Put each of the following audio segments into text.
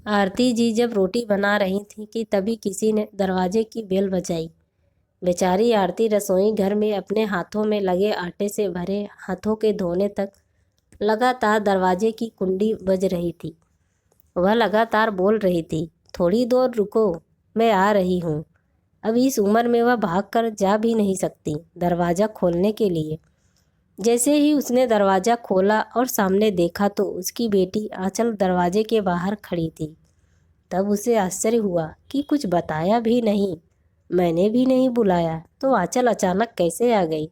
आरती जी जब रोटी बना रही थी कि तभी किसी ने दरवाजे की बेल बजाई। बेचारी आरती रसोई घर में अपने हाथों में लगे आटे से भरे हाथों के धोने तक लगातार दरवाजे की कुंडी बज रही थी। वह लगातार बोल रही थी, थोड़ी देर रुको, मैं आ रही हूँ। अब इस उम्र में वह भागकर जा भी नहीं सकती दरवाज़ा खोलने के लिए। जैसे ही उसने दरवाज़ा खोला और सामने देखा तो उसकी बेटी आंचल दरवाजे के बाहर खड़ी थी। तब उसे आश्चर्य हुआ कि कुछ बताया भी नहीं, मैंने भी नहीं बुलाया तो आंचल अचानक कैसे आ गई।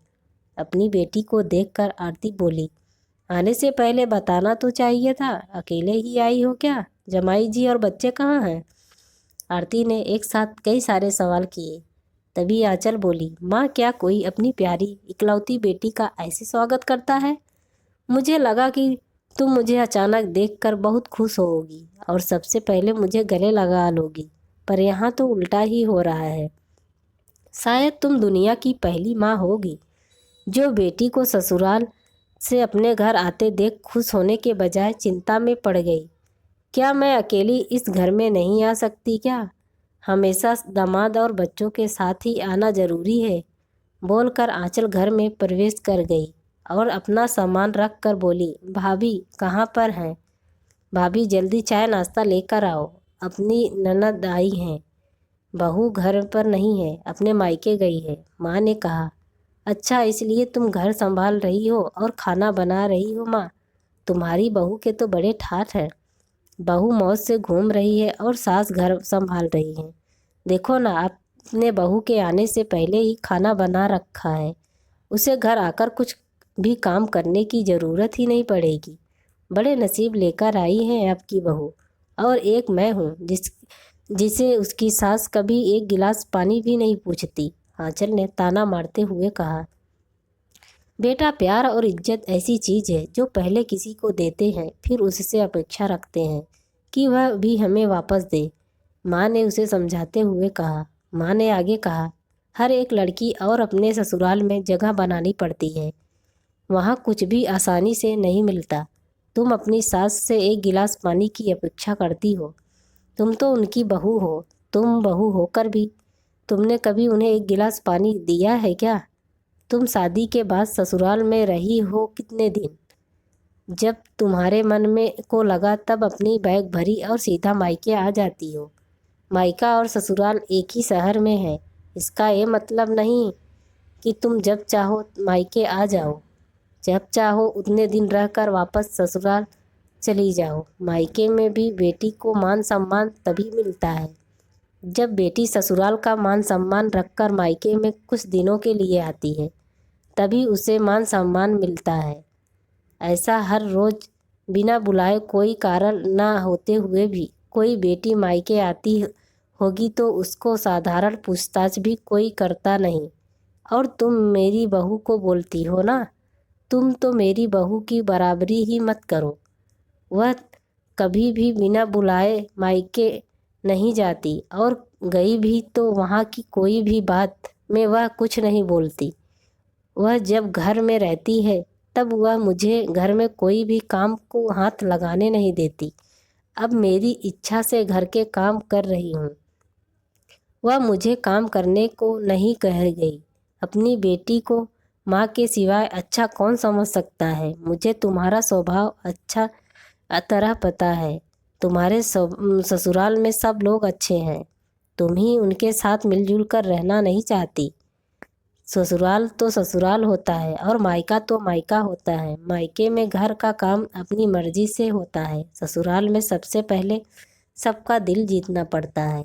अपनी बेटी को देखकर आरती बोली, आने से पहले बताना तो चाहिए था, अकेले ही आई हो क्या? जमाई जी और बच्चे कहाँ हैं? आरती ने एक साथ कई सारे सवाल किए। तभी आंचल बोली, माँ, क्या कोई अपनी प्यारी इकलौती बेटी का ऐसे स्वागत करता है? मुझे लगा कि तुम मुझे अचानक देखकर बहुत खुश होगी और सबसे पहले मुझे गले लगा लोगी, पर यहाँ तो उल्टा ही हो रहा है। शायद तुम दुनिया की पहली माँ होगी जो बेटी को ससुराल से अपने घर आते देख खुश होने के बजाय चिंता में पड़ गई। क्या मैं अकेली इस घर में नहीं आ सकती क्या? हमेशा दामाद और बच्चों के साथ ही आना जरूरी है? बोलकर आंचल घर में प्रवेश कर गई और अपना सामान रख कर बोली, भाभी कहाँ पर हैं? भाभी जल्दी चाय नाश्ता लेकर आओ, अपनी ननद आई हैं। बहू घर पर नहीं है, अपने मायके गई है। माँ ने कहा, अच्छा इसलिए तुम घर संभाल रही हो और खाना बना रही हो? माँ, तुम्हारी बहू के तो बड़े ठाठ हैं। बहू मौज से घूम रही है और सास घर संभाल रही है। देखो ना, आपने बहू के आने से पहले ही खाना बना रखा है, उसे घर आकर कुछ भी काम करने की ज़रूरत ही नहीं पड़ेगी। बड़े नसीब लेकर आई है आपकी बहू। और एक मैं हूँ जिसे उसकी सास कभी एक गिलास पानी भी नहीं पूछती। आंचल ने ताना मारते हुए कहा, बेटा, प्यार और इज्जत ऐसी चीज़ है जो पहले किसी को देते हैं फिर उससे अपेक्षा रखते हैं कि वह भी हमें वापस दे। माँ ने उसे समझाते हुए कहा। माँ ने आगे कहा, हर एक लड़की और अपने ससुराल में जगह बनानी पड़ती है, वहाँ कुछ भी आसानी से नहीं मिलता। तुम अपनी सास से एक गिलास पानी की अपेक्षा करती हो, तुम तो उनकी बहू हो। तुम बहू होकर भी तुमने कभी उन्हें एक गिलास पानी दिया है क्या? तुम शादी के बाद ससुराल में रही हो कितने दिन? जब तुम्हारे मन में को लगा तब अपनी बैग भरी और सीधा मायके आ जाती हो। मायका और ससुराल एक ही शहर में है, इसका ये मतलब नहीं कि तुम जब चाहो मायके आ जाओ, जब चाहो उतने दिन रहकर वापस ससुराल चली जाओ। मायके में भी बेटी को मान सम्मान तभी मिलता है जब बेटी ससुराल का मान सम्मान रखकर मायके में कुछ दिनों के लिए आती है, तभी उसे मान सम्मान मिलता है। ऐसा हर रोज़ बिना बुलाए कोई कारण ना होते हुए भी कोई बेटी मायके आती होगी तो उसको साधारण पूछताछ भी कोई करता नहीं। और तुम मेरी बहू को बोलती हो ना, तुम तो मेरी बहू की बराबरी ही मत करो। वह कभी भी बिना बुलाए मायके नहीं जाती और गई भी तो वहाँ की कोई भी बात में वह कुछ नहीं बोलती। वह जब घर में रहती है तब वह मुझे घर में कोई भी काम को हाथ लगाने नहीं देती। अब मेरी इच्छा से घर के काम कर रही हूँ, वह मुझे काम करने को नहीं कह गई। अपनी बेटी को माँ के सिवाय अच्छा कौन समझ सकता है? मुझे तुम्हारा स्वभाव अच्छा तरह पता है। तुम्हारे ससुराल में सब लोग अच्छे हैं, तुम ही उनके साथ मिलजुल कर रहना नहीं चाहती। ससुराल तो ससुराल होता है और मायका तो मायका होता है। मायके में घर का काम अपनी मर्जी से होता है, ससुराल में सबसे पहले सबका दिल जीतना पड़ता है,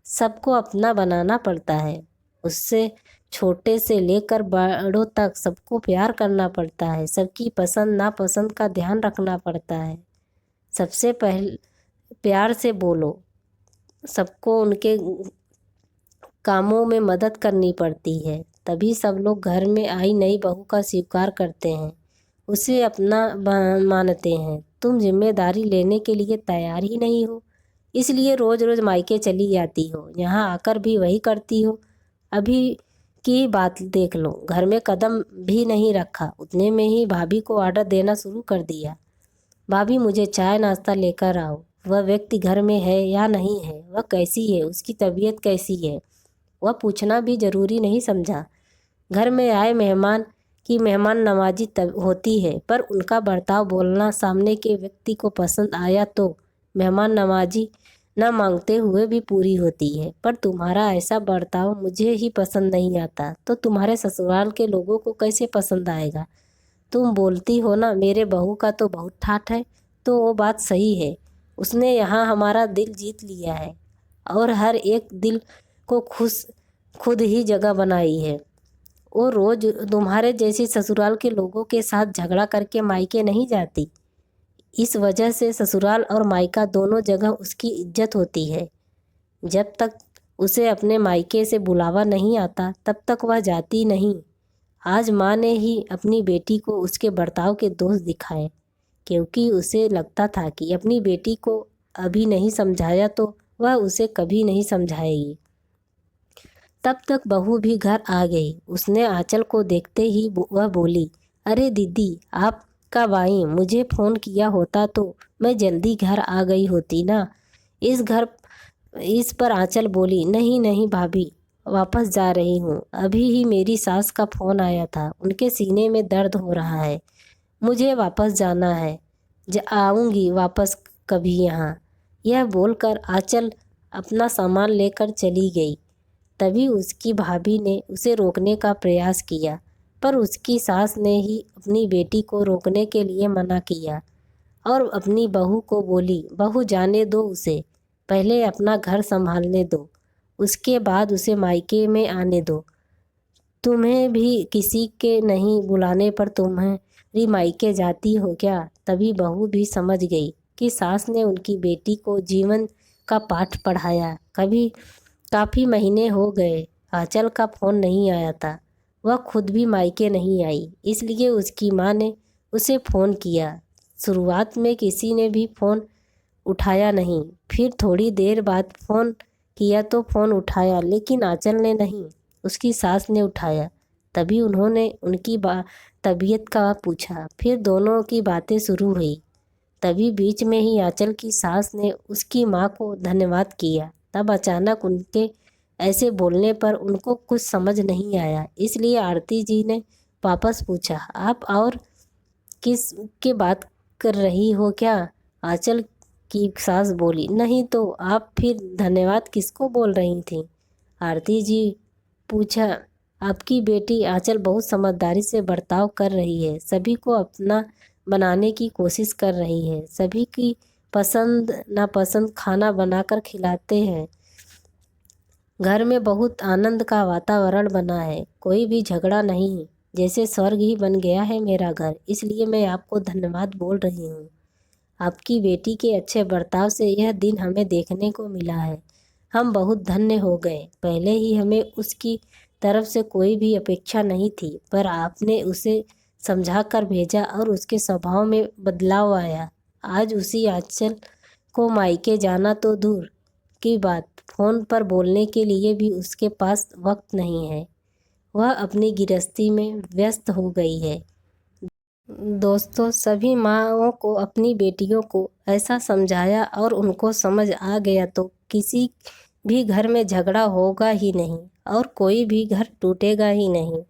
सबको अपना बनाना पड़ता है। उससे छोटे से लेकर बड़ों तक सबको प्यार करना पड़ता है, सबकी पसंद नापसंद का ध्यान रखना पड़ता है। सबसे पहले प्यार से बोलो, सबको उनके कामों में मदद करनी पड़ती है, तभी सब लोग घर में आई नई बहू का स्वीकार करते हैं, उसे अपना मानते हैं। तुम जिम्मेदारी लेने के लिए तैयार ही नहीं हो, इसलिए रोज़ रोज़ मायके चली जाती हो, यहाँ आकर भी वही करती हो। अभी की बात देख लो, घर में कदम भी नहीं रखा, उतने में ही भाभी को ऑर्डर देना शुरू कर दिया, भाभी मुझे चाय नाश्ता लेकर आओ। वह व्यक्ति घर में है या नहीं है, वह कैसी है, उसकी तबीयत कैसी है, वह पूछना भी जरूरी नहीं समझा। घर में आए मेहमान की मेहमान नवाजी तब होती है, पर उनका बर्ताव बोलना सामने के व्यक्ति को पसंद आया तो मेहमान नवाजी न मांगते हुए भी पूरी होती है। पर तुम्हारा ऐसा बर्ताव मुझे ही पसंद नहीं आता तो तुम्हारे ससुराल के लोगों को कैसे पसंद आएगा। तुम बोलती हो ना मेरे बहू का तो बहुत ठाठ है, तो वो बात सही है। उसने यहाँ हमारा दिल जीत लिया है और हर एक दिल को खुद ही जगह बनाई है। वो रोज़ तुम्हारे जैसे ससुराल के लोगों के साथ झगड़ा करके मायके नहीं जाती। इस वजह से ससुराल और मायका दोनों जगह उसकी इज्जत होती है। जब तक उसे अपने मायके से बुलावा नहीं आता तब तक वह जाती नहीं। आज माँ ने ही अपनी बेटी को उसके बर्ताव के दोष दिखाए, क्योंकि उसे लगता था कि अपनी बेटी को अभी नहीं समझाया तो वह उसे कभी नहीं समझाएगी। तब तक बहू भी घर आ गई। उसने आंचल को देखते ही वह बोली, अरे दीदी आप कब आई? मुझे फ़ोन किया होता तो मैं जल्दी घर आ गई होती ना। इस पर आंचल बोली, नहीं नहीं भाभी, वापस जा रही हूँ। अभी ही मेरी सास का फ़ोन आया था, उनके सीने में दर्द हो रहा है, मुझे वापस जाना है। आऊँगी वापस कभी यहाँ। यह बोलकर आंचल अपना सामान लेकर चली गई। तभी उसकी भाभी ने उसे रोकने का प्रयास किया, पर उसकी सास ने ही अपनी बेटी को रोकने के लिए मना किया और अपनी बहू को बोली, बहू जाने दो उसे, पहले अपना घर संभालने दो, उसके बाद उसे मायके में आने दो। तुम्हें भी किसी के नहीं बुलाने पर तुम्हारी मायके जाती हो क्या? तभी बहू भी समझ गई कि सास ने उनकी बेटी को जीवन का पाठ पढ़ाया। काफ़ी महीने हो गए आंचल का फ़ोन नहीं आया था। वह खुद भी मायके नहीं आई, इसलिए उसकी माँ ने उसे फ़ोन किया। शुरुआत में किसी ने भी फ़ोन उठाया नहीं, फिर थोड़ी देर बाद फ़ोन किया तो फ़ोन उठाया, लेकिन आंचल ने नहीं, उसकी सास ने उठाया। तभी उन्होंने उनकी तबीयत का पूछा, फिर दोनों की बातें शुरू हुई। तभी बीच में ही आंचल की सास ने उसकी माँ को धन्यवाद किया। तब अचानक उनके ऐसे बोलने पर उनको कुछ समझ नहीं आया, इसलिए आरती जी ने वापस पूछा, आप और किस के बात कर रही हो क्या? आंचल की सास बोली, नहीं तो आप फिर धन्यवाद किसको बोल रही थी? आरती जी पूछा, आपकी बेटी आंचल बहुत समझदारी से बर्ताव कर रही है, सभी को अपना बनाने की कोशिश कर रही है, सभी की पसंद नापसंद खाना बनाकर खिलाते हैं। घर में बहुत आनंद का वातावरण बना है, कोई भी झगड़ा नहीं, जैसे स्वर्ग ही बन गया है मेरा घर। इसलिए मैं आपको धन्यवाद बोल रही हूँ। आपकी बेटी के अच्छे बर्ताव से यह दिन हमें देखने को मिला है। हम बहुत धन्य हो गए। पहले ही हमें उसकी तरफ से कोई भी अपेक्षा नहीं थी, पर आपने उसे समझा कर भेजा और उसके स्वभाव में बदलाव आया। आज उसी आंचल को मायके जाना तो दूर की बात, फ़ोन पर बोलने के लिए भी उसके पास वक्त नहीं है। वह अपनी गृहस्थी में व्यस्त हो गई है। दोस्तों, सभी माँओं को अपनी बेटियों को ऐसा समझाया और उनको समझ आ गया तो किसी भी घर में झगड़ा होगा ही नहीं और कोई भी घर टूटेगा ही नहीं।